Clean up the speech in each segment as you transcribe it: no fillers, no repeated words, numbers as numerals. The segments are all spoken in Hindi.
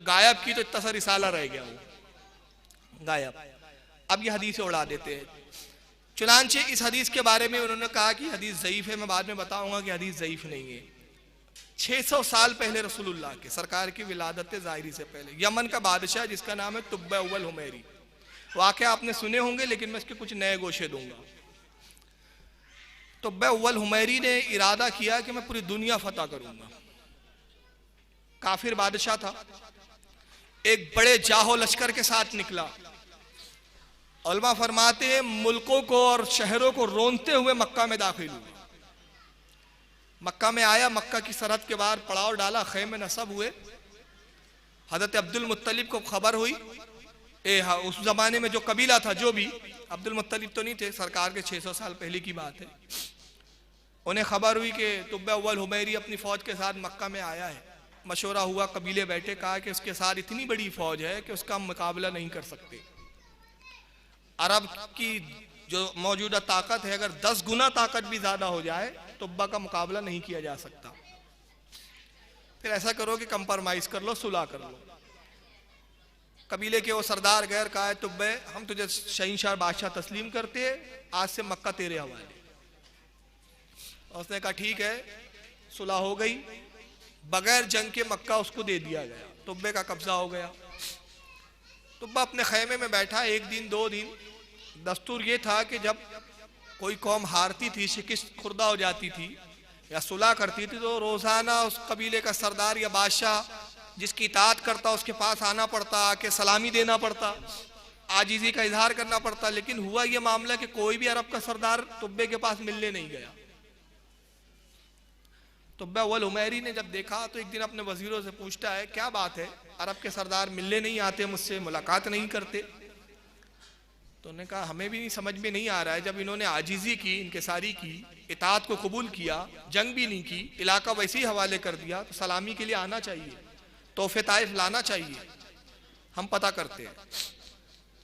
गायब की तो इतना सा रिसाला रह गया, वो गायब। अब ये हदीस उड़ा देते हैं। चुनांचे इस हदीस के बारे में उन्होंने कहा कि हदीस ज़ईफ है। मैं बाद में बताऊंगा कि हदीस ज़ईफ नहीं है। 600 साल पहले रसूलुल्लाह के सरकार की विलादत ज़ाहिरी से पहले यमन का बादशाह जिसका नाम है तुब्ब अव्वल हुमैरी, वाक़या आपने सुने होंगे लेकिन मैं इसके कुछ नए गोशे दूंगा। तुब्ब अव्वल हुमैरी ने इरादा किया कि मैं पूरी दुनिया फतह करूंगा। काफिर बादशाह था, एक बड़े जाहो लश्कर के साथ निकला। उलमा फरमाते हैं मुल्कों को और शहरों को रोनते हुए मक्का में दाखिल हुआ। मक्का में आया, मक्का की सरहद के बाहर पड़ाव डाला, खैमे नसब हुए। हजरत अब्दुल मुत्तलिब को खबर हुई, उस जमाने में जो कबीला था, जो भी, अब्दुल मुत्तलिब तो नहीं थे, सरकार के 600 साल पहले की बात है। उन्हें खबर हुई कि तुब्ब अव्वल हुमैरी अपनी फौज के साथ मक्का में आया है। मशवरा हुआ, कबीले बैठे, कहा कि उसके साथ इतनी बड़ी फौज है कि उसका मुकाबला नहीं कर सकते। अरब की जो मौजूदा ताकत है, अगर 10 गुना ताकत भी ज्यादा हो जाए तुब्बा का मुकाबला नहीं किया जा सकता। फिर ऐसा करो कि कंप्रोमाइज कर लो, सुलह कर लो। कबीले के वो सरदार गैर कहा है तुब्बे, हम तुझे शहीनशाह बादशाह तस्लीम करते हैं, आज से मक्का तेरे हवाले। और उसने कहा ठीक है, सुलह हो गई। बगैर जंग के मक्का उसको दे दिया गया, तुब्बे का कब्जा हो गया। तुब्बा अपने खैमे में बैठा, एक दिन 2 दिन। दस्तूर ये था कि जब कोई कौम हारती थी, शिकस्त खुर्दा हो जाती थी या सुलह करती थी, तो रोजाना उस कबीले का सरदार या बादशाह जिसकी इताअत करता उसके पास आना पड़ता, आके सलामी देना पड़ता, आजीजी का इजहार करना पड़ता। लेकिन हुआ यह मामला कि कोई भी अरब का सरदार तुब्बे के पास मिलने नहीं गया। तुब्ब अव्वल हुमैरी ने जब देखा तो एक दिन अपने वजीरों से पूछता है, क्या बात है, अरब के सरदार मिलने नहीं आते, मुझसे मुलाकात नहीं करते? तो उन्होंने कहा हमें भी समझ में नहीं आ रहा है, जब इन्होंने आजीजी की, इनकिसारी की, इताअत को कबूल किया, जंग भी नहीं की, इलाका वैसे ही हवाले कर दिया, तो सलामी के लिए आना चाहिए, तोहफे ताइफ लाना चाहिए, हम पता करते हैं।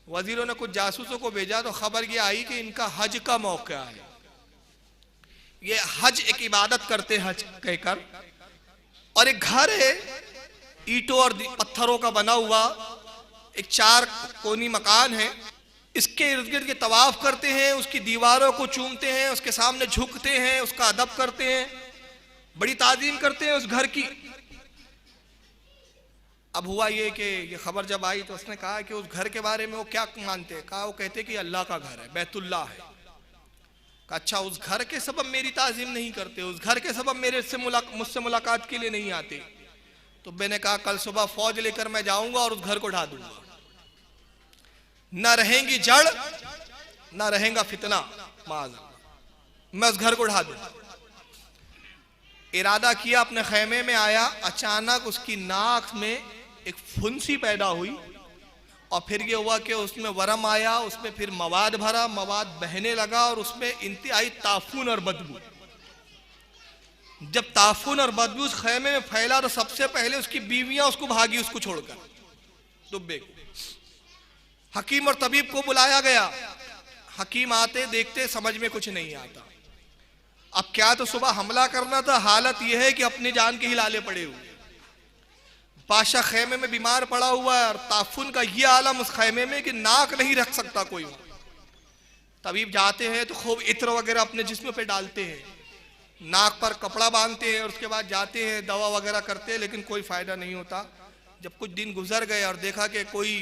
वजीरों ने कुछ जासूसों को भेजा तो खबर ये आई कि इनका हज का मौका है, ये हज एक इबादत करते हज कहकर, और एक घर है ईंटों और पत्थरों का बना हुआ, एक 4 कोनी मकान है, इसके इर्द गिर्द के तवाफ करते हैं, उसकी दीवारों को चूमते हैं, उसके सामने झुकते हैं, उसका अदब करते हैं, बड़ी ताजीम करते हैं उस घर की। अब हुआ ये कि ये खबर जब आई तो उसने कहा कि उस घर के बारे में वो क्या मानते हैं? कहा वो कहते कि अल्लाह का घर है, बैतुल्लाह है। कहा अच्छा, उस घर के सबब मेरी ताजीम नहीं करते, उस घर के सबब मुझसे मुलाकात के लिए नहीं आते? तो मैंने कहा कल सुबह फौज लेकर मैं जाऊंगा और उस घर को ढा दूंगा, ना रहेंगी जड़ ना रहेगा फितना, मैं उस घर को ढा दूंगा। इरादा किया, अपने खैमे में आया, अचानक उसकी नाक में एक फुंसी पैदा हुई और फिर ये हुआ कि उसमें वरम आया, उसमें फिर मवाद भरा, मवाद बहने लगा और उसमें इंतहाई ताफून और बदबू। जब ताफून और बदबू उस खैमे में फैला तो सबसे पहले उसकी बीवियां उसको भागी, उसको छोड़कर, दुब्बे को। हकीम और तबीब को बुलाया गया। हकीम आते देखते समझ में कुछ नहीं आता। अब क्या तो सुबह हमला करना था, हालत यह है कि अपनी जान के ही लाले पड़े हुए। बादशाह खैमे में बीमार पड़ा हुआ है और ताफुन का यह आलम उस खैमे में कि नाक नहीं रख सकता कोई। तबीब जाते हैं तो खूब इत्र वगैरह अपने जिस्म पे डालते हैं, नाक पर कपड़ा बांधते हैं और उसके बाद जाते हैं, दवा वगैरह करते हैं, लेकिन कोई फायदा नहीं होता। जब कुछ दिन गुजर गए और देखा कि कोई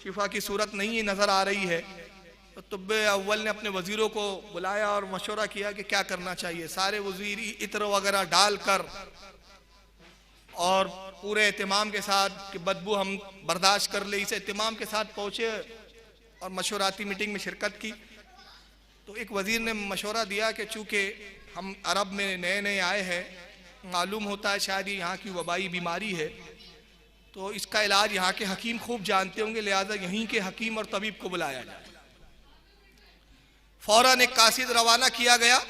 शिफा की सूरत नहीं नजर आ रही है, तो तुब्ब अव्वल ने अपने वजीरों को बुलाया और मशवरा किया कि क्या करना चाहिए। सारे वजीर इत्र वगैरह डालकर और पूरे एहतिमाम के साथ कि बदबू हम बर्दाश्त कर ले, इसे एहतिमाम के साथ पहुंचे और मशवराती मीटिंग में शिरकत की। तो एक वजीर ने मशवरा दिया कि चूँकि हम अरब में नए नए आए हैं, मालूम होता है शायद ये यहाँ की वबाई बीमारी है, तो इसका इलाज यहाँ के हकीम खूब जानते होंगे, लिहाजा यहीं के हकीम और तबीब को बुलाया जाए। फौरन एक कासिद रवाना किया गया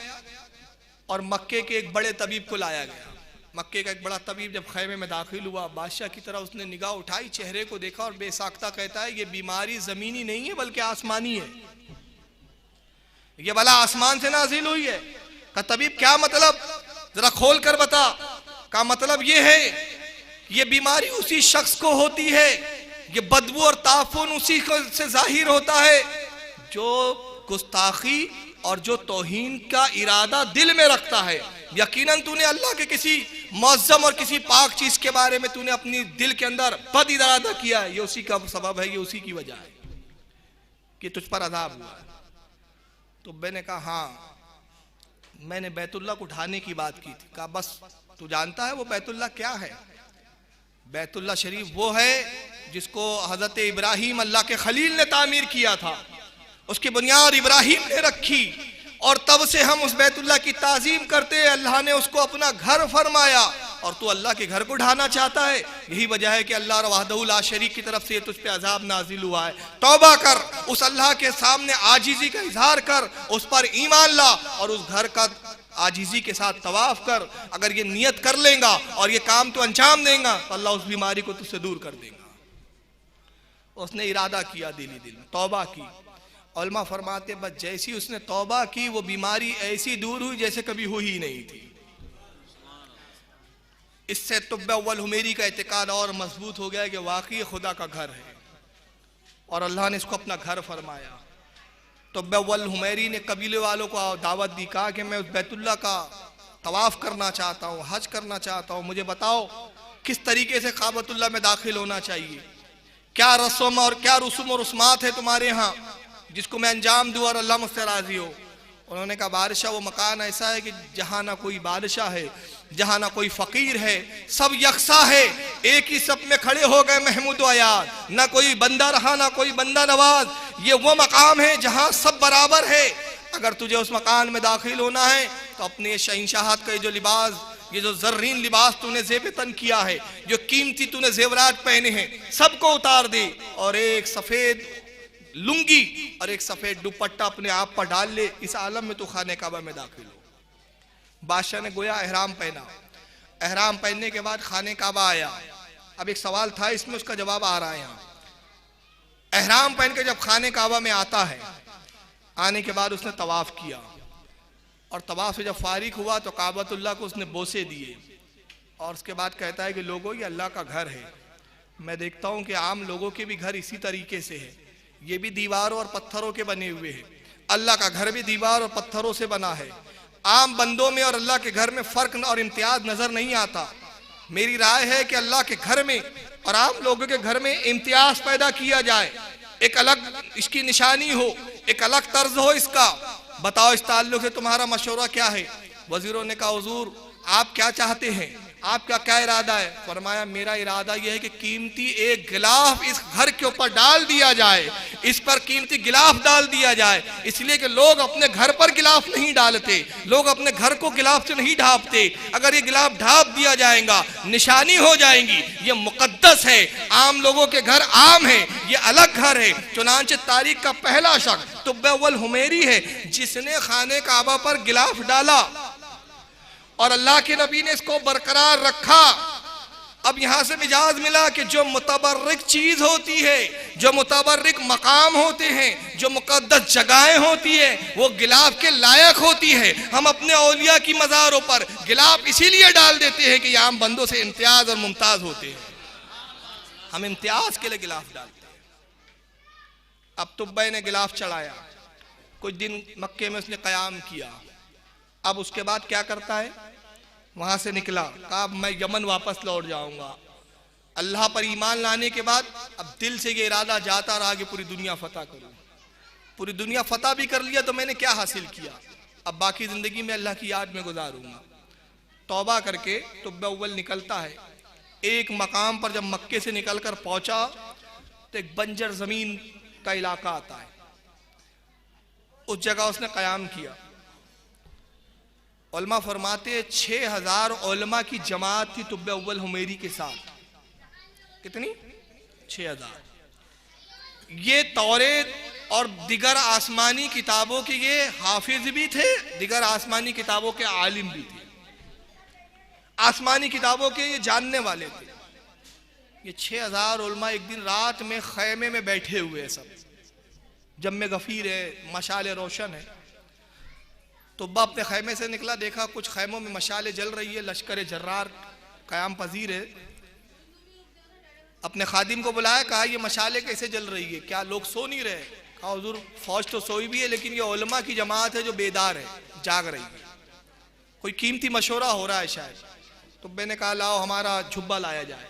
और मक्के के एक बड़े तबीब को लाया गया। मक्के का एक बड़ा तबीब जब खैमे में दाखिल हुआ, बादशाह की तरह उसने निगाह उठाई, चेहरे को देखा और बेसाख्ता कहता है ये बीमारी जमीनी नहीं है बल्कि आसमानी है, ये बला आसमान से नाजिल हुई है। का तबीब क्या मतलब, जरा खोल कर बता। का मतलब ये है ये बीमारी उसी शख्स को होती है, ये बदबू और ताफुन उसी से जाहिर होता है जो गुस्ताखी और जो तौहीन का इरादा दिल में रखता है। यकीनन तूने अल्लाह के किसी मुअज़्ज़म और किसी पाक चीज के बारे में तूने अपनी दिल के अंदर बद इरादा किया है, ये उसी का सबब है, ये उसी की वजह है कि तुझ पर अज़ाब हुआ है। तो मैंने कहा हाँ, मैंने बैतुल्लाह को उठाने की बात की थी। कहा बस तू जानता है वो बैतुल्लाह क्या है? बैतुल्लाह शरीफ वो है जिसको हजरत इब्राहीम अल्लाह के खलील ने तामीर किया था, उसकी बुनियाद इब्राहीम ने रखी और तब से हम उस बैतुल्लाह की ताजीम करते हैं। अल्लाह ने उसको अपना घर फरमाया और तू अल्लाह के घर को ढाना चाहता है। यही वजह है कि अल्लाह वहदहू ला शरीक की तरफ से तुझ पे अजाब नाजिल हुआ है। तौबा कर, उस अल्लाह के सामने आजिजी का इजहार कर, उस पर ईमान ला और उस घर का आजिजी के साथ तवाफ कर। अगर ये नियत कर लेगा और ये काम तो अंजाम देगा तो अल्लाह उस बीमारी को तुझसे दूर कर देगा। उसने इरादा किया दिल में, तौबा की। उलमा फरमाते बस जैसी उसने तौबा की वो बीमारी ऐसी दूर हुई जैसे कभी हुई ही नहीं थी। इससे तुब्बे अव्वल हुमैरी का इत्तिकाद और मजबूत हो गया कि वाकई खुदा का घर है और अल्लाह ने इसको अपना घर फरमाया। तुब्बे अव्वल हुमैरी ने कबीले वालों को दावत दी, कहा कि मैं उस बैतुल्लाह का तवाफ करना चाहता हूँ, हज करना चाहता हूँ, मुझे बताओ किस तरीके से काबतुल्लाह में दाखिल होना चाहिए, क्या रस्म और क्या रसूम और रस्मात है तुम्हारे यहाँ जिसको मैं अंजाम दूँ और अल्लाह मुझसे राजी हो। उन्होंने कहा बादशाह वो मकान ऐसा है कि जहाँ ना कोई बादशाह है, जहाँ ना कोई फकीर है, सब यकसा है, एक ही सब में खड़े हो गए महमूद अयाद, ना कोई बंदा रहा ना कोई बंदा नवाज। ये वो मकाम है जहाँ सब बराबर है। अगर तुझे उस मकान में दाखिल होना है तो अपने शहंशाहत का ये जो लिबास, ये जो जर्रीन लिबास तूने जेब तन किया है, जो कीमती तूने जेवरात पहने हैं, सबको उतार दे और एक सफेद लुंगी और एक सफेद दुपट्टा अपने आप पर डाल ले। इस आलम में तो खाने काबा में दाखिल हो। बादशाह ने गोया एहराम पहना, एहराम पहनने के बाद खाने काबा आया। अब एक सवाल था इसमें, उसका जवाब आ रहा है यहाँ। एहराम पहन के जब खाने काबा में आता है, आने के बाद उसने तवाफ किया और तवाफ से जब फारिग हुआ तो काबतुल्लाह को उसने बोसे दिए और उसके बाद कहता है कि लोगों ये अल्लाह का घर है। मैं देखता हूँ कि आम लोगों के भी घर इसी तरीके से है, ये भी दीवारों और पत्थरों के बने हुए हैं। अल्लाह का घर भी दीवार और पत्थरों से बना है। आम बंदों में और अल्लाह के घर में फर्क और इम्तियाज नजर नहीं आता। मेरी राय है कि अल्लाह के घर में और आम लोगों के घर में इम्तियाज पैदा किया जाए, एक अलग इसकी निशानी हो, एक अलग तर्ज हो इसका। बताओ इस ताल्लुक से तुम्हारा मशवरा क्या है? वजीरों ने कहा हुजूर आप क्या चाहते हैं, आपका क्या इरादा है? फरमाया मेरा इरादा यह है कि कीमती एक गिलाफ इस घर के ऊपर डाल दिया जाए, इस पर कीमती गिलाफ डाल दिया जाए। इसलिए कि लोग अपने घर पर गिलाफ नहीं डालते, लोग अपने घर को गिलाफ से नहीं ढांपते। अगर ये गिलाफ ढांप दिया जाएगा निशानी हो जाएंगी, ये मुकद्दस है। आम लोगों के घर आम है, ये अलग घर है। चुनांचे तारीख का पहला शख्स तुब्बे अव्वल हुमैरी है जिसने खाने काबा पर गिलाफ डाला और अल्लाह के नबी ने इसको बरकरार रखा। अब यहां से मिजाज मिला कि जो मुतबर्रिक चीज होती है, जो मुतबर्रिक मकाम होते हैं, जो मुकद्दस जगहें होती है, वो गिलाफ के लायक होती है। हम अपने औलिया की मज़ारों पर गिलाफ इसीलिए डाल देते हैं कि आम बंदों से इम्तियाज और मुमताज होते हैं। हम इम्तियाज के लिए गिलाफ डालते हैं। अब तुब्बे ने गिलाफ चढ़ाया, कुछ दिन मक्के में उसने क़याम किया। अब उसके बाद क्या करता है, वहां से निकला, कहा मैं यमन वापस लौट जाऊंगा। अल्लाह पर ईमान लाने के बाद अब दिल से ये इरादा जाता रहा कि पूरी दुनिया फतह करूं। पूरी दुनिया फतह भी कर लिया तो मैंने क्या हासिल किया, अब बाकी जिंदगी में अल्लाह की याद में गुजारूंगा। तौबा करके तुब्बे अव्वल निकलता है। एक मकाम पर जब मक्के से निकलकर पहुंचा तो एक बंजर जमीन का इलाका आता है, उस जगह उसने क़याम किया। उलमा फरमाते 6000 उलमा की जमात थी तुब्बे अव्वल हुमैरी के साथ। कितनी? 6000। ये तौरेत और दिगर आसमानी किताबों के ये हाफिज भी थे, दिगर आसमानी किताबों के आलिम भी थे, आसमानी किताबों के ये जानने वाले थे। ये 6000 उलमा एक दिन रात में खैमे में बैठे हुए हैं, सब जम्मे गफीर है, मशाले रोशन है। तो अपने खैमे से निकला, देखा कुछ खैमों में मशाले जल रही है, लश्कर जर्रार क़याम पजीर है। अपने खादिम को बुलाया, कहा ये मशाले कैसे जल रही है, क्या लोग सो नहीं रहे? कहा हुजूर फौज तो सोई भी है लेकिन ये उलमा की जमात है जो बेदार है, जाग रही है, कोई कीमती मशवरा हो रहा है शायद। तो मैंने कहा लाओ हमारा जुब्बा लाया जाए।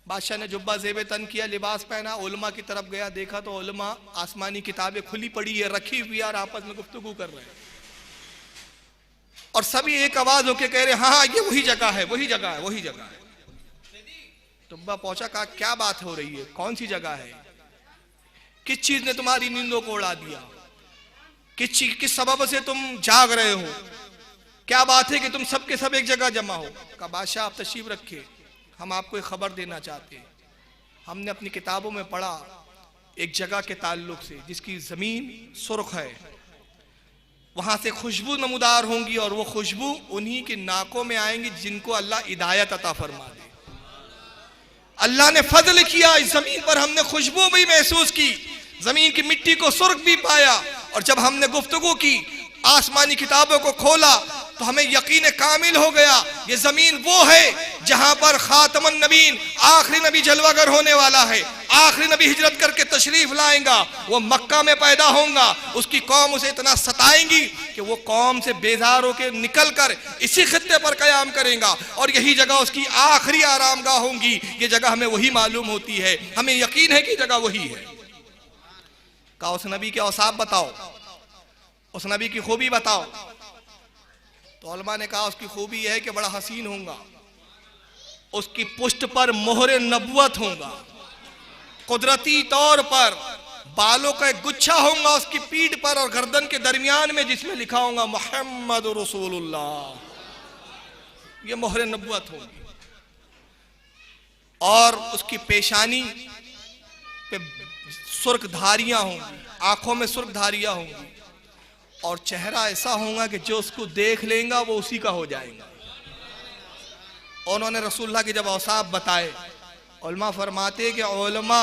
बादशाह ने जुब्बा ज़ेब तन किया, लिबास पहना, उलमा की तरफ गया, देखा तो उलमा आसमानी किताबें खुली पड़ी है, रखी हुई है और आपस में गुफ्तगू कर रहे हैं। और सभी एक आवाज होके कह रहे हाँ ये वही जगह है, वही जगह है, वही जगह है। जुब्बा पहुंचा, कहा क्या बात हो रही है, कौन सी जगह है, किस चीज ने तुम्हारी नींदों को उड़ा दिया, किस सबब से तुम जाग रहे हो, क्या बात है कि तुम सब के सब एक जगह जमा हो? कहा बादशाह आप तशरीफ रखे, हम आपको एक खबर देना चाहते हैं। हमने अपनी किताबों में पढ़ा एक जगह के ताल्लुक से जिसकी जमीन सुर्ख है, वहां से खुशबू नमूदार होंगी और वो खुशबू उन्हीं के नाकों में आएंगी जिनको अल्लाह हिदायत अता फरमा दे। अल्लाह ने फजल किया, इस जमीन पर हमने खुशबू भी महसूस की, जमीन की मिट्टी को सुर्ख भी पाया। और जब हमने गुफ्तगू की, आसमानी किताबों को खोला तो हमें यकीन कामिल हो गया ये जमीन वो है जहां पर खातमुन नबीन आखिरी नबी जलवागर होने वाला है। आखिरी नबी हिजरत करके तशरीफ लाएगा, वो मक्का में पैदा होगा, उसकी कौम उसे इतना सताएंगी कि वो कौम से बेजार होकर निकल कर इसी खित्ते पर कयाम करेगा और यही जगह उसकी आखिरी आरामगाह होंगी। ये जगह हमें वही मालूम होती है, हमें यकीन है कि जगह वही है। कहा उस नबी के औसाफ बताओ, उस नबी की खूबी बताओ। तो उलमा ने कहा उसकी खूबी यह है कि बड़ा हसीन होगा, उसकी पुष्ट पर मोहरे नबुवत होगा, कुदरती तौर पर बालों का एक गुच्छा होगा उसकी पीठ पर और गर्दन के दरमियान में जिसमें लिखा होगा मोहम्मद रसूलुल्लाह, ये मोहरे नबुवत होगी। और उसकी पेशानी पे सुर्ख धारियां होंगी, आंखों में सुर्ख धारियां होंगी और चेहरा ऐसा होगा कि जो उसको देख लेगा वो उसी का हो जाएगा। उन्होंने रसूलुल्लाह के जब औसाफ बताए, उलमा फरमाते कि उलमा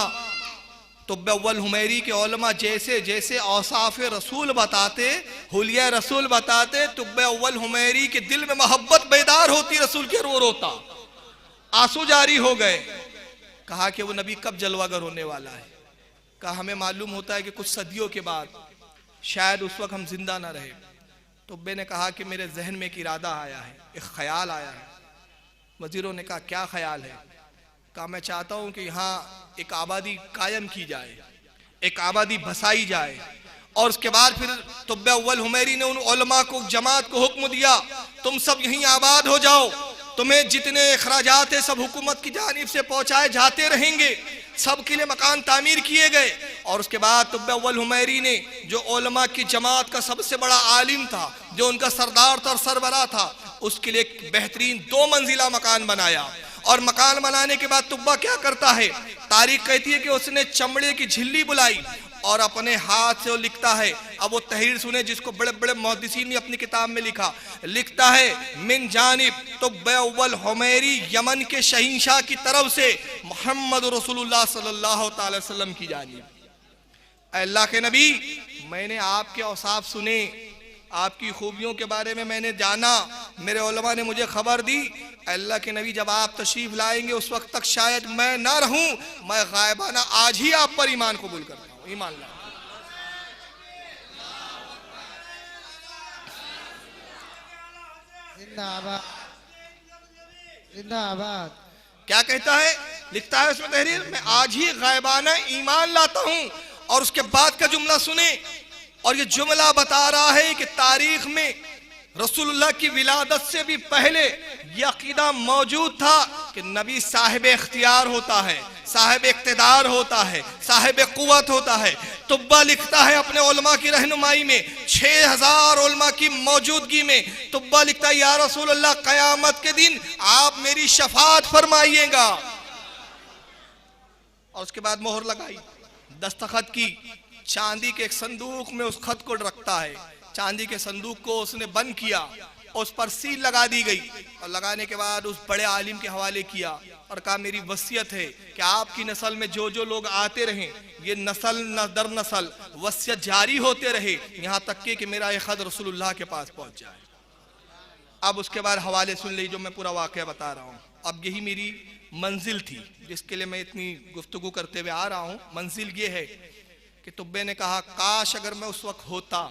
तुब्ब अव्वल हुमैरी के उलमा जैसे जैसे औसाफ रसूल बताते, हुलिया रसूल बताते, तुब्ब अव्वल हुमैरी के दिल में मोहब्बत बेदार होती, रसूल के रो रोता, आंसू जारी हो गए। कहा कि वो नबी कब जलवागर होने वाला है? कहा हमें मालूम होता है कि कुछ सदियों के बाद, शायद उस वक्त हम जिंदा ना रहे। तुब्बे ने कहा कि मेरे जहन में एक इरादा आया है, एक ख्याल आया है। वजीरों ने कहा क्या ख्याल है? कहा मैं चाहता हूं कि यहाँ एक आबादी कायम की जाए, एक आबादी बसाई जाए। और उसके बाद फिर तुब्बे अव्वल हुमैरी ने उन उलमा को, जमात को हुक्म दिया तुम सब यहीं आबाद हो जाओ, तुम्हें जितने अखराजात है सब हुकूमत की जानिब से पहुंचाए जाते रहेंगे। सब के लिए मकान तामीर किए गए। और उसके बाद तुब्बे अव्वल हुमैरी ने, जो उलमा की जमात का सबसे बड़ा आलिम था, जो उनका सरदार था और सरबरा था, उसके लिए एक बेहतरीन 2 मंजिला मकान बनाया। और मकान बनाने के बाद तुब्बा क्या करता है, तारीख कहती है कि उसने चमड़े की झिल्ली बुलाई और अपने हाथ से वो लिखता है। अब वो तहरीर सुने जिसको बड़े बड़े मुहद्दिसीन ने अपनी किताब में लिखा, लिखता है मिन जानिब तुब्बे अव्वल हुमैरी, यमन के शहींशाह की तरफ से मोहम्मद रसूलुल्लाह सल्लल्लाहु अलैहि वसल्लम की जानिब। अल्लाह के नबी, मैंने आपके औसाफ सुने, आपकी खूबियों के बारे में मैंने जाना, मेरे उलमा ने मुझे खबर दी। अल्लाह के नबी जब आप तशरीफ लाएंगे उस वक्त तक शायद मैं ना रहूं, मैं गायबाना आज ही आप पर ईमान कबूल करता हूं, ईमान ला। जिंदाबाद जिंदाबाद। क्या कहता है, लिखता है उसमें तहरीर, मैं आज ही गायबाना ईमान लाता हूं। और उसके बाद का जुमला सुने, और ये जुमला बता रहा है कि तारीख में रसूलुल्लाह की विलादत से भी पहले ये अकीदा मौजूद था कि नबी साहिब इख्तियार होता है, साहिब इक्तदार होता है, साहिब कुव्वत होता है। तुब्बा लिखता है अपने उलमा की रहनुमाई में, 6000 उलमा की मौजूदगी में तुब्बा लिखता है या रसूलुल्लाह क़यामत के दिन आप मेरी शफाअत फरमाइएगा। और उसके बाद मोहर लगाई, दस्तखत की, चांदी के एक संदूक में उस खत को रखता है, चांदी के संदूक को उसने बंद किया, उस पर सील लगा दी गई और लगाने के बाद उस बड़े आलिम के हवाले किया और कहा मेरी वसीयत है कि आपकी नस्ल में जो जो लोग आते रहें, ये नस्ल दर नस्ल वसीयत जारी होते रहे, यहाँ तक कि मेरा ये खत रसूलुल्लाह के पास पहुंच जाए। अब उसके बाद हवाले सुन ली जो मैं पूरा वाक़या बता रहा हूँ। अब यही मेरी मंजिल थी जिसके लिए मैं इतनी गुफ्तगू करते हुए आ रहा हूँ। मंजिल ये है कि तुब्बे ने कहा काश अगर मैं उस वक्त होता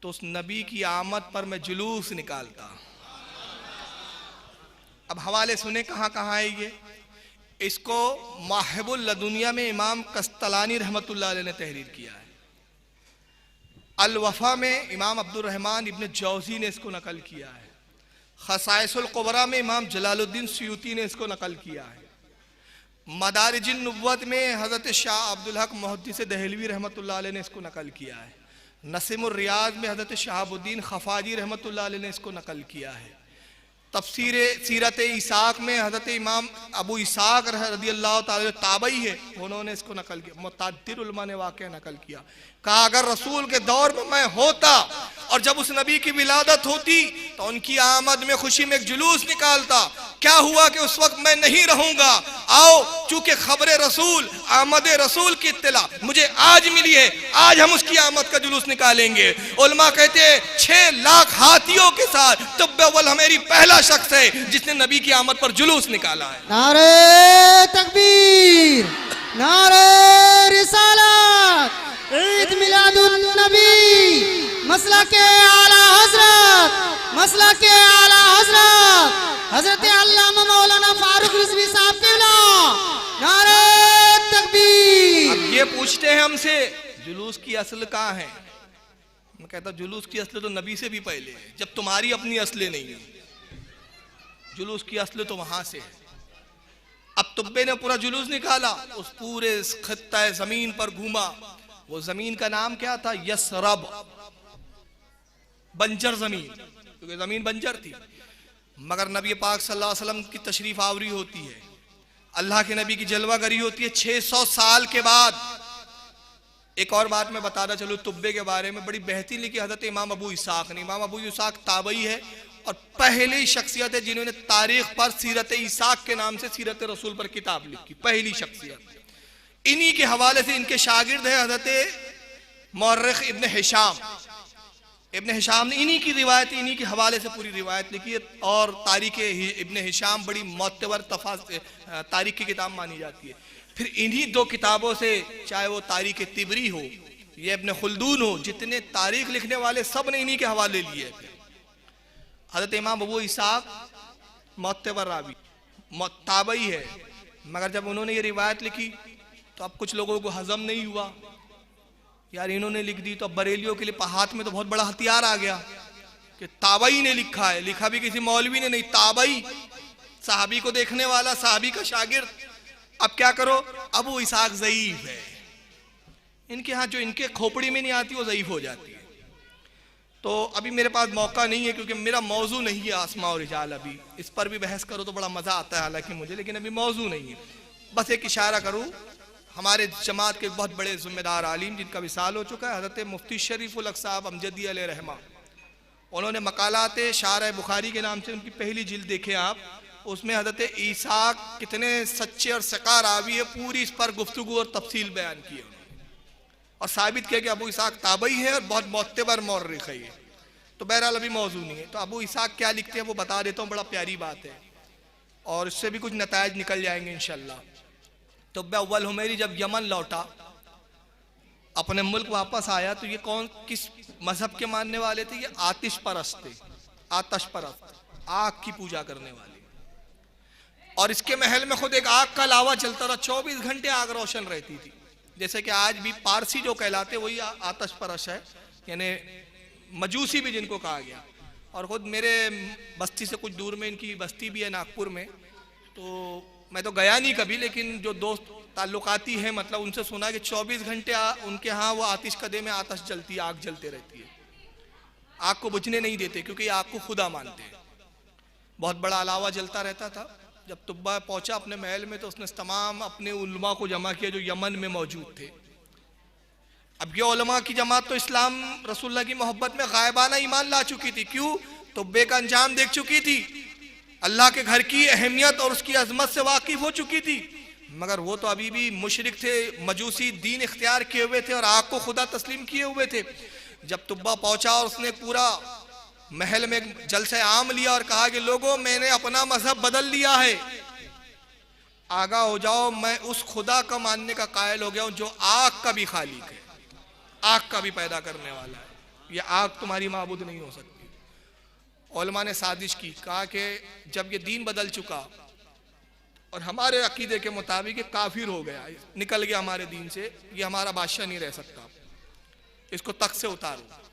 तो उस नबी की आमद पर मैं जुलूस निकालता। अब हवाले सुने कहाँ कहाँ है ये। इसको माहिबुल लदुनिया में इमाम कस्तलानी रहमतुल्लाह अलैह ने तहरीर किया है। अल वफा में इमाम अब्दुर रहमान इब्न जौज़ी ने इसको नकल किया है। खसाइसुल कुबरा में इमाम जलालुद्दीन सुयूती ने इसको नकल किया है। मदारिजिन नुब्वत में हज़रत शाह अब्दुल हक मुहद्दिस दहलवी रहमतुल्लाह अलैह ने इसको नकल किया है। नसीमुर रियाज में हज़रत शहाबुद्दीन खफाजी रहमतुल्लाह अलैह ने इसको नकल किया है। तफसीर सीरत इसाक में हज़रत इमाम अबू इसाक रज़ियल्लाहु ताला ताबई है, उन्होंने इसको नकल किया। मुतअद्दिद उलमा ने वाक़या नकल किया। कहा अगर रसूल के दौर में मैं होता और जब उस नबी की विलादत होती तो उनकी आमद में खुशी में एक जुलूस निकालता। क्या हुआ कि उस वक्त मैं नहीं रहूंगा। आओ चूंकि खबर रसूल आमद रसूल की इत्तला मुझे आज मिली है, आज हम उसकी आमद का जुलूस निकालेंगे। उलमा कहते हैं 6 लाख हाथियों के साथ तुब्बे अव्वल हमेरी पहला शख्स है जिसने नबी की आमद पर जुलूस निकाला है। नारे तकबीर, नारे रिसालत, ईद मिलादुन नबी, मसला के आला हजरत, मसला के आला हजरत हजरत अल्लामा मौलाना फारूक रिजवी साहब क़िबला। नारे तकबीर। अब ये पूछते हैं हमसे जुलूस की असल कहाँ है। मैं कहता जुलूस की असल तो नबी से भी पहले है, जब तुम्हारी अपनी असलें नहीं है। जुलूस की असल तो वहां से है। अब तुब्बे ने पूरा जुलूस निकाला, उस पूरे खत्ता जमीन पर घूमा। वो जमीन का नाम क्या था? यसरब, बंजर जमीन, क्योंकि जमीन बंजर थी। मगर नबी पाक सल्लल्लाहु अलैहि वसल्लम की तशरीफ आवरी होती है, अल्लाह के नबी की जलवागरी होती है 600 साल के बाद। एक और बात मैं बताता चलूँ तुब्बे के बारे में, बड़ी बेहतरीन लिखी हज़रत इमाम अबू इसाक ने। इमाम अबू इसाक ताबई है और पहली शख्सियत है जिन्होंने तारीख पर सीरत इसाक के नाम से सीरत रसूल पर किताब लिखी, पहली शख्सियत। इन्हीं के हवाले से इनके शागिर्द है हज़रत मौर्रिख इब्न हिशाम। इब्न हिशाम ने इन्हीं की रिवायत, इन्हीं के हवाले से पूरी रिवायत लिखी है। और तारीख इब्न हिशाम बड़ी मोतबर तारीख की किताब मानी जाती है। फिर इन्हीं 2 किताबों से, चाहे वो तारीख तिबरी हो या इब्न खुल्दून हो, जितने तारीख लिखने वाले सब ने इन्हीं के हवाले लिए। हज़रत इमाम अबू इसाक मोतबर रावी ताबई है, मगर जब उन्होंने ये रिवायत लिखी तो अब कुछ लोगों को हजम नहीं हुआ। यार इन्होंने लिख दी तो अब बरेलियों के लिए हाथ में तो बहुत बड़ा हथियार आ गया कि ताबई ने लिखा है। लिखा भी किसी मौलवी ने नहीं, ताबई, साहबी को देखने वाला, साहबी का शागिर्द। अब क्या करो, अबू इसाक ज़ईफ है, इनके यहाँ जो इनके खोपड़ी में नहीं आती वो ज़ईफ हो जाती है। तो अभी मेरे पास मौका नहीं है क्योंकि मेरा मौजू नहीं है आसमा और रिजाल। अभी इस पर भी बहस करो तो बड़ा मज़ा आता है हालांकि मुझे, लेकिन अभी मौजू नहीं है। बस एक इशारा करूँ, हमारे जमात के बहुत बड़े जिम्मेदार आलिम जिनका विसाल हो चुका है, हज़रत मुफ्ती शरीफुल हक साहब अमजदी अलैहि रहमा, उन्होंने मकालात शार बुखारी के नाम से उनकी पहली जिल्द देखे आप, उसमें हज़रत ईसाक कितने सच्चे और सका रावी है पूरी इस पर गुफ्तगू और तफसील बयान की है और साबित किया कि अबू इसाक ताबई है और बहुत मोतबर मौर्रिख है ये। तो बहरहाल अभी मौजू नहीं है। तो अबू इसाक क्या लिखते हैं वो बता देता हूँ, बड़ा प्यारी बात है और इससे भी कुछ नतायज निकल जाएंगे इंशाल्लाह। तो अव्वल हुमैरी जब यमन लौटा, अपने मुल्क वापस आया, तो ये कौन किस मजहब के मानने वाले थे? ये आतिश परस्त थे, आतश परस्त, आग की पूजा करने वाले। और इसके महल में खुद एक आग का लावा चलता था, 24 घंटे आग रोशन रहती थी। जैसे कि आज भी पारसी जो कहलाते वही आतश परस्त है, यानी मजूसी भी जिनको कहा गया। और खुद मेरे बस्ती से कुछ दूर में इनकी बस्ती भी है नागपुर में, तो मैं तो गया नहीं कभी, लेकिन जो दोस्त ताल्लुकाती हैं मतलब उनसे सुना कि 24 घंटे उनके यहाँ वो आतिश कदे में आतश जलती है, आग जलते रहती है, आग को बुझने नहीं देते क्योंकि आग को खुदा मानते हैं। बहुत बड़ा अलावा जलता रहता था। जब तुब्बा पहुंचा अपने महल में तो उसने तमाम अपने उलमा को जमा किया जो यमन में मौजूद थे। अब ये उलमा की जमात तो इस्लाम रसूलुल्लाह की मोहब्बत में गायबाना ईमान ला चुकी थी। क्यों? तुब्बे का अंजाम देख चुकी थी, अल्लाह के घर की अहमियत और उसकी अजमत से वाकिफ हो चुकी थी। मगर वो तो अभी भी मुशरिक थे, मजूसी दीन इख्तियार किए हुए थे और आग को खुदा तस्लीम किए हुए थे। जब तुब्बा पहुंचा और उसने पूरा महल में एक जलसे आम लिया और कहा कि लोगों, मैंने अपना मजहब बदल लिया है, आगा हो जाओ, मैं उस खुदा का मानने का कायल हो गया हूं जो आग का भी खालिक है, आग का भी पैदा करने वाला है। ये आग तुम्हारी माबूद नहीं हो सकती। उलमा ने साजिश की, कहा कि जब ये दीन बदल चुका और हमारे अकीदे के मुताबिक ये काफिर हो गया, निकल गया हमारे दीन से, ये हमारा बादशाह नहीं रह सकता, इसको तख्त से उतारो।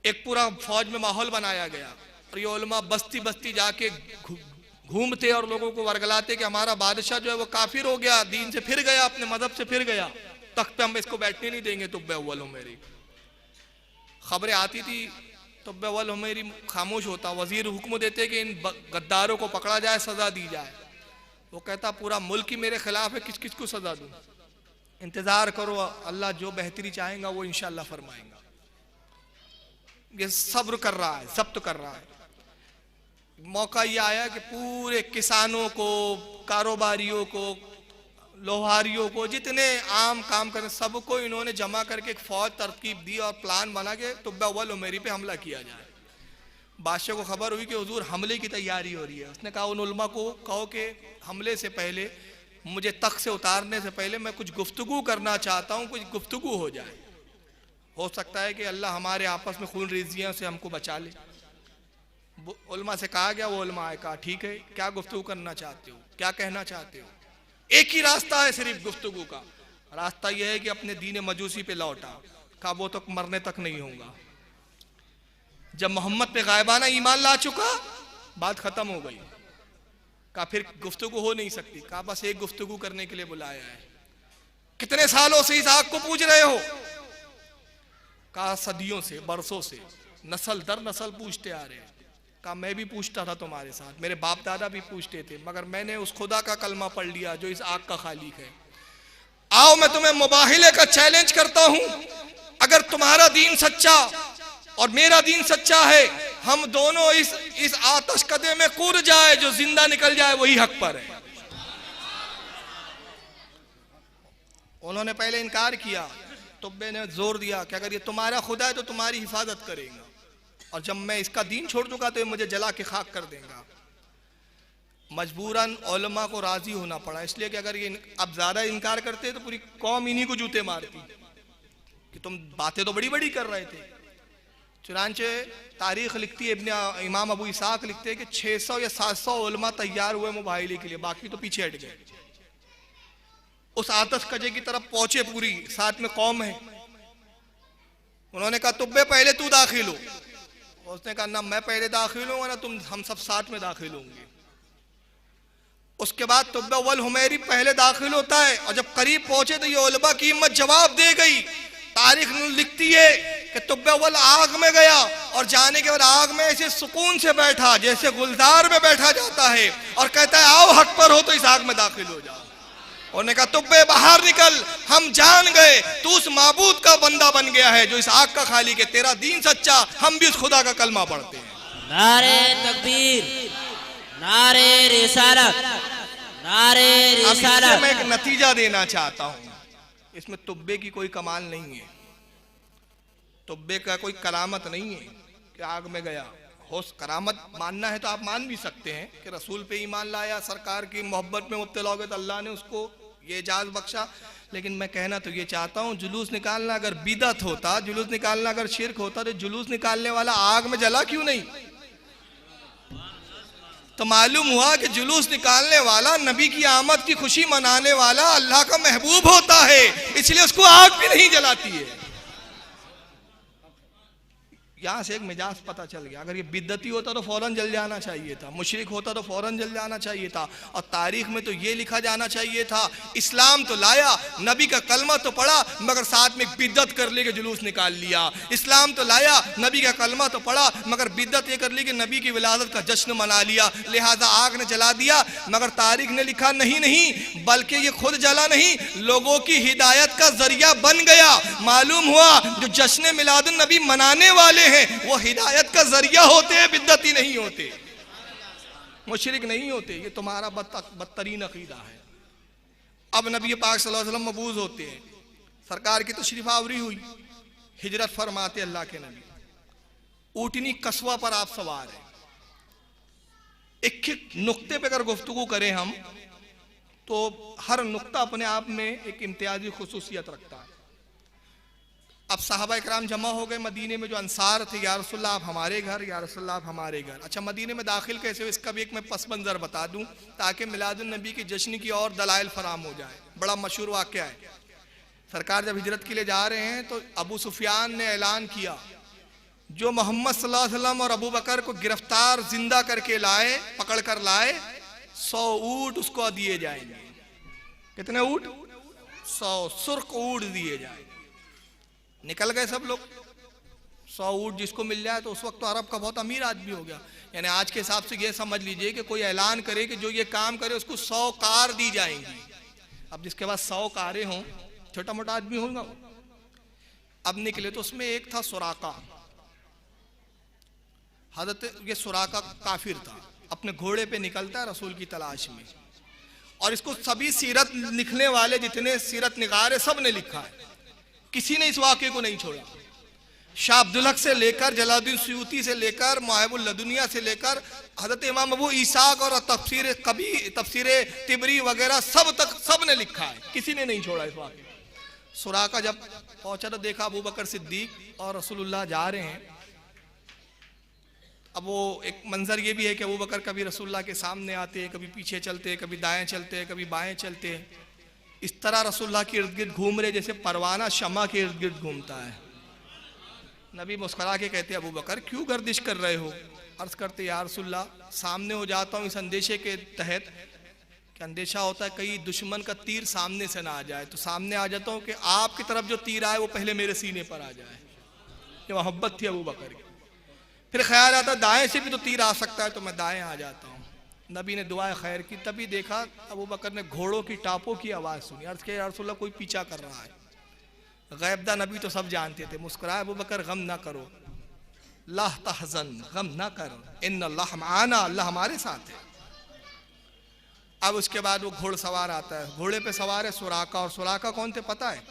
एक पूरा फौज में माहौल बनाया गया और ये उलमा बस्ती बस्ती जाके घूमते और लोगों को वर्गलाते कि हमारा बादशाह जो है वो काफिर हो गया, दीन से फिर गया, अपने मजहब से फिर गया, तख्त पे हम इसको बैठने नहीं देंगे। तुब्बे अव्वल हुमैरी खबरें आती थी, तुब्बे अव्वल हुमैरी खामोश होता, वजीर हुक्म देते कि इन गद्दारों को पकड़ा जाए, सजा दी जाए। वो कहता पूरा मुल्क ही मेरे खिलाफ है, किस किस को सजा दूं, इंतजार करो, अल्लाह जो बेहतरी चाहेगा वो इंशाअल्लाह फरमाएगा। ये सब्र कर रहा है, जब्त कर रहा है। मौका ये आया कि पूरे किसानों को, कारोबारियों को, लोहारियों को, जितने आम काम करने सबको इन्होंने जमा करके एक फौज तरकीब दी और प्लान बना के तुब्बे अव्वल हुमैरी पे हमला किया जाए। बादशाह को खबर हुई कि हुजूर हमले की तैयारी हो रही है। उसने कहा उन उलमा को कहो कि हमले से पहले, मुझे तख्त से उतारने से पहले मैं कुछ गुफ्तगू करना चाहता हूँ, कुछ गुफ्तगू हो जाए, हो सकता है कि अल्लाह हमारे आपस में खून रेजियों से हमको बचा ले। उलमा से कहा गया, वो उलमा आए, कहा ठीक है, क्या गुफ्तगू करना चाहते हो, क्या कहना चाहते हो? एक ही रास्ता है सिर्फ गुफ्तगू का, रास्ता यह है कि अपने दीन मजूसी पे लौटा। कहा वो तो मरने तक नहीं होगा। जब मोहम्मद पे गायबाना ईमान ला चुका, बात खत्म हो गई। कहा फिर गुफ्तगू हो नहीं सकती। कहा बस एक गुफ्तगू करने के लिए बुलाया है। कितने सालों से इस आग को पूज रहे हो? कहा सदियों से, बरसों से, नस्ल दर नस्ल पूछते आ रहे हैं। कहा मैं भी पूछता था तुम्हारे साथ, मेरे बाप दादा भी पूछते थे, मगर मैंने उस खुदा का कलमा पढ़ लिया जो इस आग का खालिक है। आओ मैं तुम्हें मुबाहिले का चैलेंज करता हूं, अगर तुम्हारा दीन सच्चा और मेरा दीन सच्चा है, हम दोनों इस आतश कदे में कूद जाए, जो जिंदा निकल जाए वही हक पर है। उन्होंने पहले इनकार किया, तुब्बे ने जोर दिया कि अगर ये तुम्हारा खुदा है तो तुम्हारी हिफाजत करेगा, और जब मैं इसका दीन छोड़ चुका तो ये मुझे जला के खाक कर देगा। मजबूरन उलमा को राजी होना पड़ा, इसलिए कि अगर ये अब ज्यादा इनकार करते तो पूरी कौम इन्हीं को जूते मारती कि तुम बातें तो बड़ी बड़ी कर रहे थे। चुनांचे तारीख लिखती है, इमाम अबू इसाक लिखते हैं कि 600 या 700 उलमा तैयार हुए मुबाहिले के लिए, बाकी तो पीछे हट गए। उस आतश कजे की तरफ पहुंचे, पूरी साथ में कौम है। उन्होंने कहा तुब्बे पहले तू दाखिल हो। उसने कहा ना मैं पहले दाखिल हूँ ना तुम, हम सब साथ में दाखिल होंगे। उसके बाद तुब्बे अव्वल हुमैरी पहले दाखिल होता है, और जब करीब पहुंचे तो ये उलमा की हिम्मत जवाब दे गई। तारीख लिखती है कि तुब्बे अव्वल आग में गया और जाने के बाद आग में ऐसे सुकून से बैठा जैसे गुलजार में बैठा जाता है, और कहता है आओ हक पर हो तो इस आग में दाखिल हो जाओ। उन्होंने कहा तुब्बे बाहर निकल, हम जान गए तू उस माबूद का बंदा बन गया है जो इस आग का खालिक है, तेरा दीन सच्चा, हम भी उस खुदा का कलमा पढ़ते हैं। नारे तकबीर, नारे रिसालत, नारे रिसालत। मैं एक नतीजा देना चाहता हूं, इसमें तुब्बे की कोई कमाल नहीं है, तुब्बे का कोई करामत नहीं है कि आग में गया। हो करामत मानना है तो आप मान भी सकते हैं कि रसूल पे ईमान लाया, सरकार की मोहब्बत में मुब्तला हो गया तो अल्लाह ने उसको ये इजाज़ बख्शा। लेकिन मैं कहना तो ये चाहता हूँ, जुलूस निकालना अगर बिदअत होता, जुलूस निकालना अगर शिर्क होता, तो जुलूस निकालने वाला आग में जला क्यों नहीं? तो मालूम हुआ कि जुलूस निकालने वाला, नबी की आमद की खुशी मनाने वाला अल्लाह का महबूब होता है, इसलिए उसको आग भी नहीं जलाती है। यहाँ से एक मिजाज पता चल गया। अगर ये बिद्दती होता तो फौरन जल जाना चाहिए था, मुशरिक होता तो फौरन जल जाना चाहिए था, और तारीख में तो ये लिखा जाना चाहिए था इस्लाम तो लाया, नबी का कलमा तो पढ़ा, मगर साथ में बिद्दत कर ली कि जुलूस निकाल लिया। इस्लाम तो लाया, नबी का कलमा तो पढ़ा, मगर बिद्दत ये कर ली कि नबी की विलादत का जश्न मना लिया, लिहाजा आग ने जला दिया। मगर तारीख ने लिखा नहीं, बल्कि ये खुद जला नहीं, लोगों की हिदायत का जरिया बन गया। मालूम हुआ जो जश्न मिलादुन नबी मनाने वाले वो हिदायत का जरिया होते हैं, बिद्दती नहीं होते, मुशरिक नहीं होते। ये तुम्हारा बदतरीन अकीदा है। अब नबी पाक सल्लल्लाहु अलैहि वसल्लम मबूज होते हैं, सरकार की तशरीफ आवरी हुई, हिजरत फरमाते अल्लाह के नबी। ऊँटनी कस्बा पर आप सवार हैं। एक एक नुक्ते पे अगर गुफ्तगू करें हम तो हर नुक्ता अपने आप में एक इम्तियाजी खुसूसियत रखता है। अब साहबा इकराम जमा हो गए मदीने में, जो अंसार थे, या रसूलल्लाह आप हमारे घर, या रसूलल्लाह आप हमारे घर। अच्छा, मदीने में दाखिल कैसे हो इसका भी एक मैं पस मंज़र बता दूं ताकि मिलादुन नबी की जश्न की और दलाइल फराम हो जाए। बड़ा मशहूर वाक़या है। सरकार जब हिजरत के लिए जा रहे हैं तो अबू सुफियान ने ऐलान किया, जो मोहम्मद सल्लल्लाहु अलैहि वसल्लम और अबू बकर को गिरफ्तार जिंदा करके लाए, पकड़ कर लाए, 100 ऊँट उसको दिए जाएंगे। कितने ऊँट? 100 सुर्ख ऊँट दिए जाएंगे। निकल गए सब लोग। 100 ऊँट जिसको मिल जाए, तो उस वक्त तो अरब का बहुत अमीर आदमी हो गया। यानी आज के हिसाब से ये समझ लीजिए कि कोई ऐलान करे कि जो ये काम करे उसको 100 कार दी जाएंगी। अब जिसके पास 100 कारें हों, छोटा मोटा आदमी होगा। अब निकले तो उसमें एक था सुराका। हजरत ये सुराका काफिर था, अपने घोड़े पे निकलता है रसूल की तलाश में। और इसको सभी सीरत लिखने वाले, जितने सीरत निगार है, सब ने लिखा है, किसी ने इस वाक़े को नहीं छोड़ा। शाह अब्दुल हक से लेकर जलालुद्दीन सुयूती से लेकर मुहाइबुल लदुनिया से लेकर हजरत इमाम अबू ईसाक और तफसीर तिबरी वगैरह सब तक सब ने लिखा है, किसी ने नहीं छोड़ा इस वाक़े। सुराका जब पहुंचा तो देखा अबू बकर सिद्दीक और रसूलुल्लाह जा रहे हैं। अब वो एक मंजर ये भी है कि अबू बकर कभी रसूलुल्लाह के सामने आते हैं, कभी पीछे चलते हैं, कभी दाएं चलते हैं, कभी बाएं चलते हैं। इस तरह रसूलुल्लाह के इर्द गिर्द घूम रहे जैसे परवाना शमा के इर्द गिर्द घूमता है। नबी मुस्कुरा के कहते अबू बकर क्यों गर्दिश कर रहे हो? अर्ज करते या रसूलुल्लाह, सामने हो जाता हूँ इस अंदेशे के तहत कि अंदेशा होता है कहीं दुश्मन का तीर सामने से ना आ जाए, तो सामने आ जाता हूँ कि आपकी तरफ जो तीर आए वो पहले मेरे सीने पर आ जाए। ये मोहब्बत थी अबू बकर की। फिर ख्याल आता दाएं से भी तो तीर आ सकता है, तो मैं दाएं आ जाता हूँ। नबी ने दुआ खैर की, तभी देखा अबू बकर ने घोड़ों की टापों की आवाज़ सुनी। अर्ज किया या रसूलल्लाह कोई पीछा कर रहा है। गैबदा नबी तो सब जानते थे। मुस्कुराए अबू बकर गम ना करो, ला तहज़न, गम ना करो, इन्नल्लाह माना, अल्लाह हमारे साथ है। अब उसके बाद वो घोड़सवार आता है, घोड़े पे सवार है सुराका। और सुराका कौन थे पता है?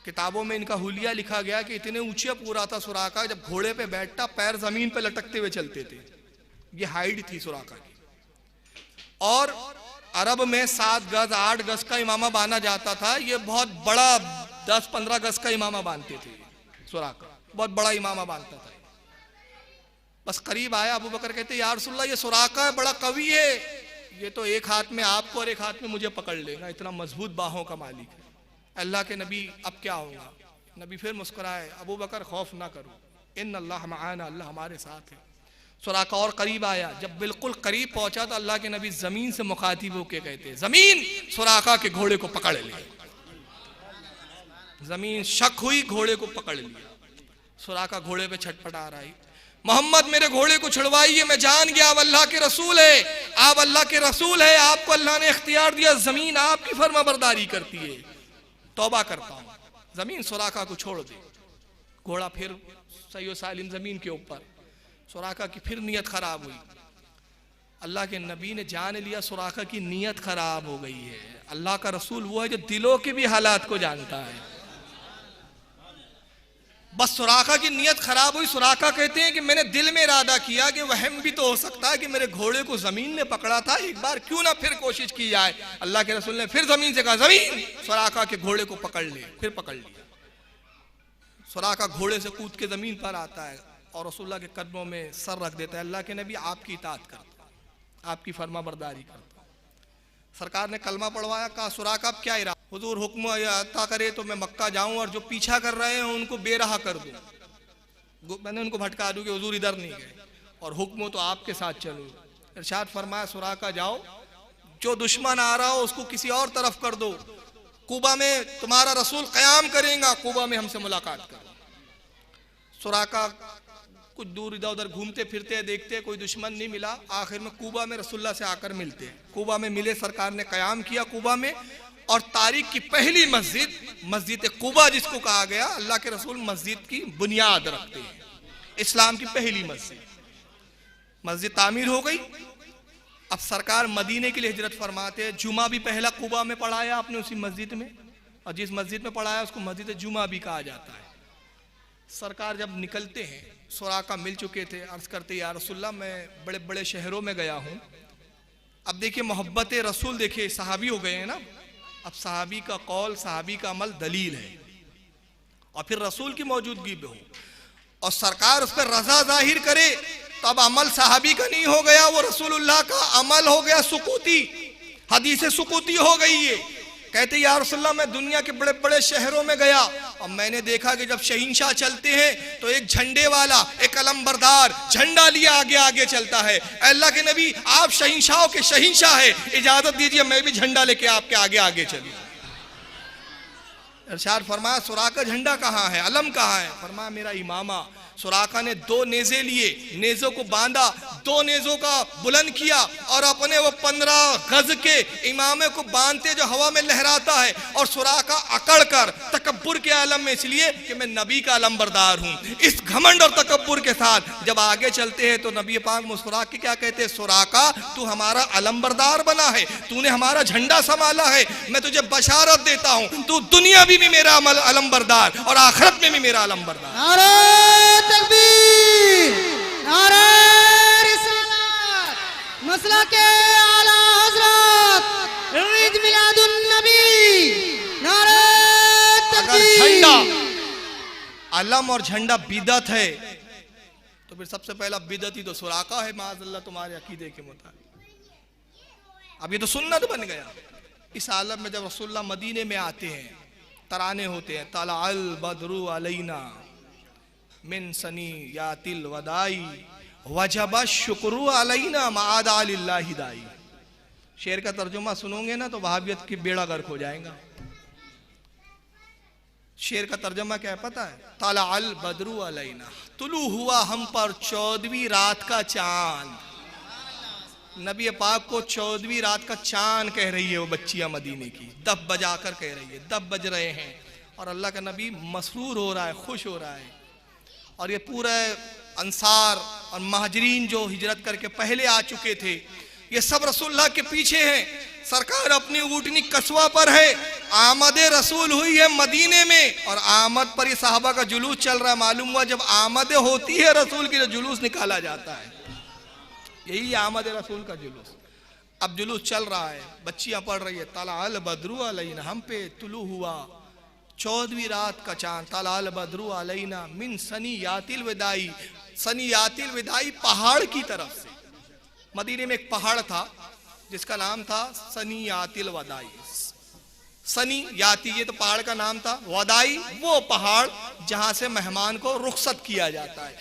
किताबों में इनका हुलिया लिखा गया कि इतने ऊंचे पूरा था सुराका, जब घोड़े पे बैठता पैर जमीन पे लटकते हुए चलते थे। ये हाइट थी सुराका की। और अरब में 7 गज 8 गज का इमामा बांधा जाता था। ये बहुत बड़ा 10-15 गज का इमामा बांधते थे। सुराका बहुत बड़ा इमामा बांधता था। बस करीब आया, अबू बकर कहते या रसूलल्लाह ये सुराका है, बड़ा कवि है, ये तो एक हाथ में आपको और एक हाथ में मुझे पकड़ लेगा, इतना मजबूत बाहों का मालिक है। अल्लाह के नबी अब क्या होगा? नबी फिर मुस्कुराए, अबू बकर खौफ ना करो, इन्नल्लाह माना, अल्लाह हमारे साथ है। सुराका और करीब आया। जब बिल्कुल करीब पहुंचा तो अल्लाह के नबी जमीन से मुखातिब होकर कहते जमीन सुराका के घोड़े को पकड़ ले। जमीन शक हुई, घोड़े को पकड़ लिया। सुराका घोड़े पे छटपटा रहा है, मोहम्मद मेरे घोड़े को छुड़वाइए, मैं जान गया आप अल्लाह के रसूल है, आप अल्लाह के रसूल है, आपको अल्लाह ने इख्तियार दिया, जमीन आपकी फर्माबरदारी करती है, तौबा करता हूं, जमीन सुराका को छोड़ दे। घोड़ा फिर सही सालिम जमीन के ऊपर। सुराका की फिर नीयत खराब हुई। अल्लाह के नबी ने जान लिया सुराका की नीयत खराब हो गई है। अल्लाह का रसूल वो है जो दिलों के भी हालात को जानता है। बस सुराका की नीयत खराब हुई। सुराका कहते हैं कि मैंने दिल में इरादा किया कि वहम भी तो हो सकता है कि मेरे घोड़े को जमीन ने पकड़ा था, एक बार क्यों ना फिर कोशिश की जाए। अल्लाह के रसूल ने फिर जमीन से कहा जमीन सुराका के घोड़े को पकड़ ले। फिर पकड़ लिया। सुराका घोड़े से कूद के जमीन पर आता है और रसूलुल्लाह के कदमों में सर रख देता है। अल्लाह के नबी आपकी इताअत करता, आपकी फर्मा बरदारी करता। सरकार ने कलमा पढ़वाया, कहा सुराका अब क्या इरादा? हुजूर हुक्म अता करे तो मैं मक्का जाऊं और जो पीछा कर रहे हैं उनको बेरहा कर दूं, मैंने उनको भटका दूं कि हुजूर इधर नहीं गए और हुक्म तो आपके साथ चलूं। इरशाद फरमाया सुराका जाओ, जो दुश्मन आ रहा हो उसको किसी और तरफ कर दो, कुबा में तुम्हारा रसूल क़याम करेगा, कुबा में हमसे मुलाकात करो। सुराका कुछ दूर इधर उधर घूमते फिरते देखते कोई दुश्मन नहीं मिला। आखिर में कुबा में रसूलुल्लाह से आकर मिलते हैं। कुबा में मिले, सरकार ने क़याम किया कुबा में। और तारीख की पहली मस्जिद कुबा जिसको कहा गया, अल्लाह के रसूल मस्जिद की बुनियाद रखते हैं। इस्लाम की पहली मस्जिद तामीर हो गई। अब सरकार मदीने के लिए हिजरत फरमाते हैं। जुमा भी पहला कुबा में पढ़ाया आपने उसी मस्जिद में, और जिस मस्जिद में पढ़ाया उसको मस्जिद जुमा भी कहा जाता है। सरकार जब निकलते हैं सुराका मिल चुके थे। अर्ज करते या रसूलल्लाह मैं बड़े बड़े शहरों में गया हूँ। अब देखिए मोहब्बत रसूल, देखिए सहाबी हो गए हैं ना, अब सहाबी का कौल, सहाबी का अमल दलील है, और फिर रसूल की मौजूदगी में हो और सरकार उस पर रजा जाहिर करे तो अब अमल सहाबी का नहीं हो गया, वो रसूलुल्लाह का अमल हो गया सुकूती, हदीस सुकूती हो गई है। कहते या रसूलल्लाह मैं दुनिया के बड़े बड़े शहरों में गया और मैंने देखा कि जब शहींशाह चलते हैं तो एक झंडे वाला, एक अलंबरदार झंडा लिया आगे आगे चलता है। अल्लाह के नबी आप शहींशाहों के शहींशाह है, इजाजत दीजिए मैं भी झंडा लेके आपके आगे आगे चली। इरशाद फरमाया सुराका झंडा कहाँ है, अलम कहाँ है? फरमाया मेरा इमामा। सुराका ने 2 नेज़े लिए, नेज़ों को बांधा, 2 नेज़ों का बुलंद किया और अपने वो 15 गज के इमामे को बांधते जो हवा में लहराता है, और सुराका अकड़ कर तकब्बुर के आलम में, इसलिए कि मैं नबी का अलमबरदार हूँ, इस घमंड और तकब्बुर के साथ जब आगे चलते हैं तो नबी पाक मुस्कुरा के क्या कहते हैं, सुराका तू हमारा अलमबरदार बना है, तूने हमारा झंडा संभाला है, मैं तुझे बशारत देता हूँ तू दुनिया भी मेरा अलमबरदार और आखिरत में भी मेरा अलमबरदार। नारे तकबीर, नारे रिसालत, मसला के आला हजरत ईद मिलादुन नबी, नारे अगर तकबीर। झंडा अलम और झंडा बिदअत है तो फिर सबसे पहला बिदअती तो सुराका है, माज़अल्लाह तुम्हारे अकीदे के मुताबिक। अब ये तो सुन्नत बन गया। इस आलम में जब रसूलुल्लाह मदीने में आते हैं, तराने होते हैं, तला अल बदरु अलैना मिन सनी यातिल वदाई वजबा शुक्रू अलैना मादा लिल्लाहि दाई। शेर का तर्जुमा सुनोगे ना तो वहाबियत की बेड़ा गर्क हो जाएगा। शेर का तर्जुमा क्या है पता है? तला अल बदरु अलैना, तुलू हुआ हम पर 14वीं रात का चांद। नबी पाक को 14वीं रात का चांद कह रही है वो बच्चियां मदीने की, दफ बजाकर कह रही है, दफ बज रहे हैं और अल्लाह का नबी मसरूर हो रहा है, खुश हो रहा है। और ये पूरे अंसार और महाजरीन जो हिजरत करके पहले आ चुके थे, ये सब रसूलुल्लाह के पीछे हैं। सरकार अपनी ऊँटनी कस्वा पर है, आमद रसूल हुई है मदीने में और आमद पर ये साहबा का जुलूस चल रहा है। मालूम हुआ जब आमद होती है रसूल की तो जुलूस निकाला जाता है, यही आमद रसूल का जुलूस। अब जुलूस चल रहा है, बच्चियां पढ़ रही है, तला अल बदरु अलैना, हम पे तुलू हुआ 14वीं रात का चांद, तला अल बदरु अलैना मिन सनी यातिल विदाई। सनी यातिल विदाई पहाड़ की तरफ से, मदीने में एक पहाड़ था जिसका नाम था सनी यातिल वदाई। सनी याति ये तो पहाड़ का नाम था, वदाई वो पहाड़ जहां से मेहमान को रुखसत किया जाता है।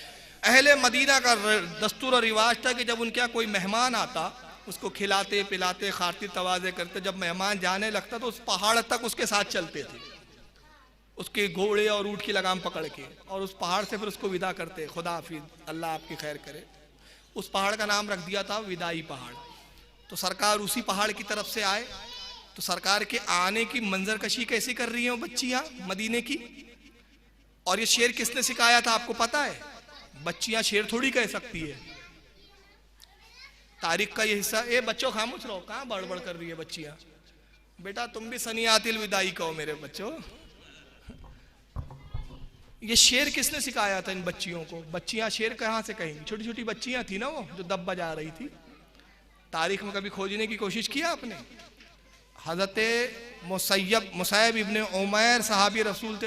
अहले मदीना का दस्तूर और रिवाज था कि जब उनके यहाँ कोई मेहमान आता उसको खिलाते पिलाते खातिर तवाज़े करते, जब मेहमान जाने लगता तो उस पहाड़ तक उसके साथ चलते थे, उसके घोड़े और ऊँट की लगाम पकड़ के, और उस पहाड़ से फिर उसको विदा करते, खुदा हाफिज अल्लाह आपकी खैर करे। उस पहाड़ का नाम रख दिया था विदाई पहाड़। तो सरकार उसी पहाड़ की तरफ से आए तो सरकार के आने की मंजर कशी कैसे कर रही हैं बच्चियाँ मदीने की। और ये शेर किसने सिखाया था आपको पता है? बच्चियां शेर थोड़ी कह सकती है, तारीख का ये हिस्सा। ए बच्चों खामोश रहो, कहाँ बड़बड़ कर रही है बच्चियां? बेटा तुम भी सनी आतिल विदाई कहो मेरे बच्चों। ये शेर किसने सिखाया था इन बच्चियों को? बच्चियां शेर कहाँ से कहेंगी? छोटी छोटी बच्चियां थी ना वो जो दब बजा रही थी। तारीख में कभी खोजने की कोशिश किया आपने? हजरत मुसैयब इब्ने उमैर सहाबी रसूल थे,